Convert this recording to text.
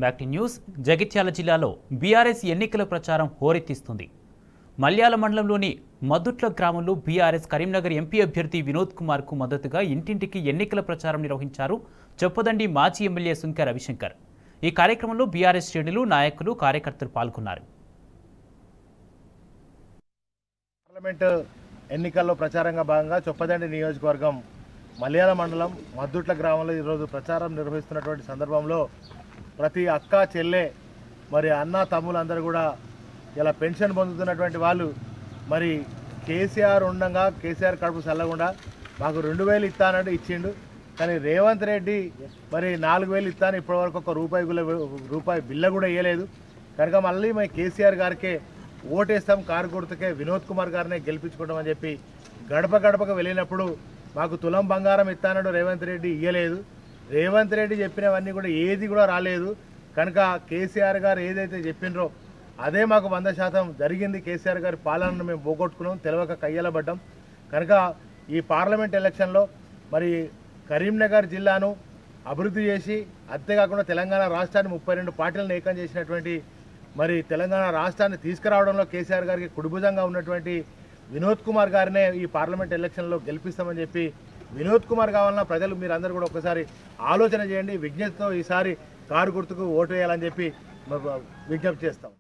Back to news. Jagtial జిల్లాలో BRS ఎన్నికల ప్రచారం హోరెత్తిస్తుంది. మల్యాల మండలంలోని మద్దుట్ల గ్రామంలో బీఆర్ఎస్ కరీంనగర్ ఎంపీ అభ్యర్థి వినోద్ కుమార్కు మద్దతుగా ఇంటింటికి ఎన్నికల ప్రచారం నిర్వహించారు చొప్పదండి మాజీ ఎమ్మెల్యే సుంకె రవిశంకర్. ఈ కార్యక్రమంలో బీఆర్ఎస్ శ్రేణులు, నాయకులు, కార్యకర్తలు పాల్గొన్నారు. పార్లమెంట్ ఎన్నికల్లో ప్రచారంగా భాగంగా చొప్పదండి నియోజకవర్గం మల్యాల మండలం మద్దుట్ల గ్రామంలో ఈరోజు ప్రచారం నిర్వహిస్తున్నటువంటి సందర్భంలో ప్రతి అక్క, చెల్లె, మరి అన్న, తమ్ములందరూ కూడా ఇలా పెన్షన్ పొందుతున్నటువంటి వాళ్ళు మరి కేసీఆర్ ఉండగా కేసీఆర్ కడుపు చల్లకుండా మాకు 2000 ఇస్తానంటే ఇచ్చిండు. కానీ రేవంత్ రెడ్డి మరి 4000 ఇస్తాను, ఇప్పటివరకు ఒక రూపాయి బిల్ల కూడా ఇవ్వలేదు. కనుక మళ్ళీ మేము కేసీఆర్ గారికే ఓటేస్తాం, కారు గుర్తుకే వినోద్ కుమార్ గారినే గెలిపించుకుంటామని చెప్పి గడప గడపకు వెళ్ళినప్పుడు మాకు తులం బంగారం ఇస్తానడు రేవంత్ రెడ్డి ఇవ్వలేదు. రేవంత్ రెడ్డి చెప్పినవన్నీ కూడా ఏది కూడా రాలేదు. కనుక కేసీఆర్ గారు ఏదైతే చెప్పినరో అదే మాకు 100% జరిగింది. కేసీఆర్ గారి పాలనను మేము పోగొట్టుకున్నాం, తెలియక కయ్యలబడ్డాం. కనుక ఈ పార్లమెంట్ ఎలక్షన్లో మరి కరీంనగర్ జిల్లాను అభివృద్ధి చేసి అంతేకాకుండా తెలంగాణ రాష్ట్రాన్ని 32 పార్టీలను ఏకం చేసినటువంటి మరి తెలంగాణ రాష్ట్రాన్ని తీసుకురావడంలో కేసీఆర్ గారికి కుడిభుజంగా ఉన్నటువంటి వినోద్ కుమార్ గారినే ఈ పార్లమెంట్ ఎలక్షన్లో గెలిపిస్తామని చెప్పి వినోద్ కుమార్ కావాలన్నా ప్రజలు మీరందరూ కూడా ఒకసారి ఆలోచన చేయండి. విజ్ఞతతో ఈసారి కారు గుర్తుకు ఓటు వేయాలని చెప్పి విజ్ఞప్తి చేస్తాం.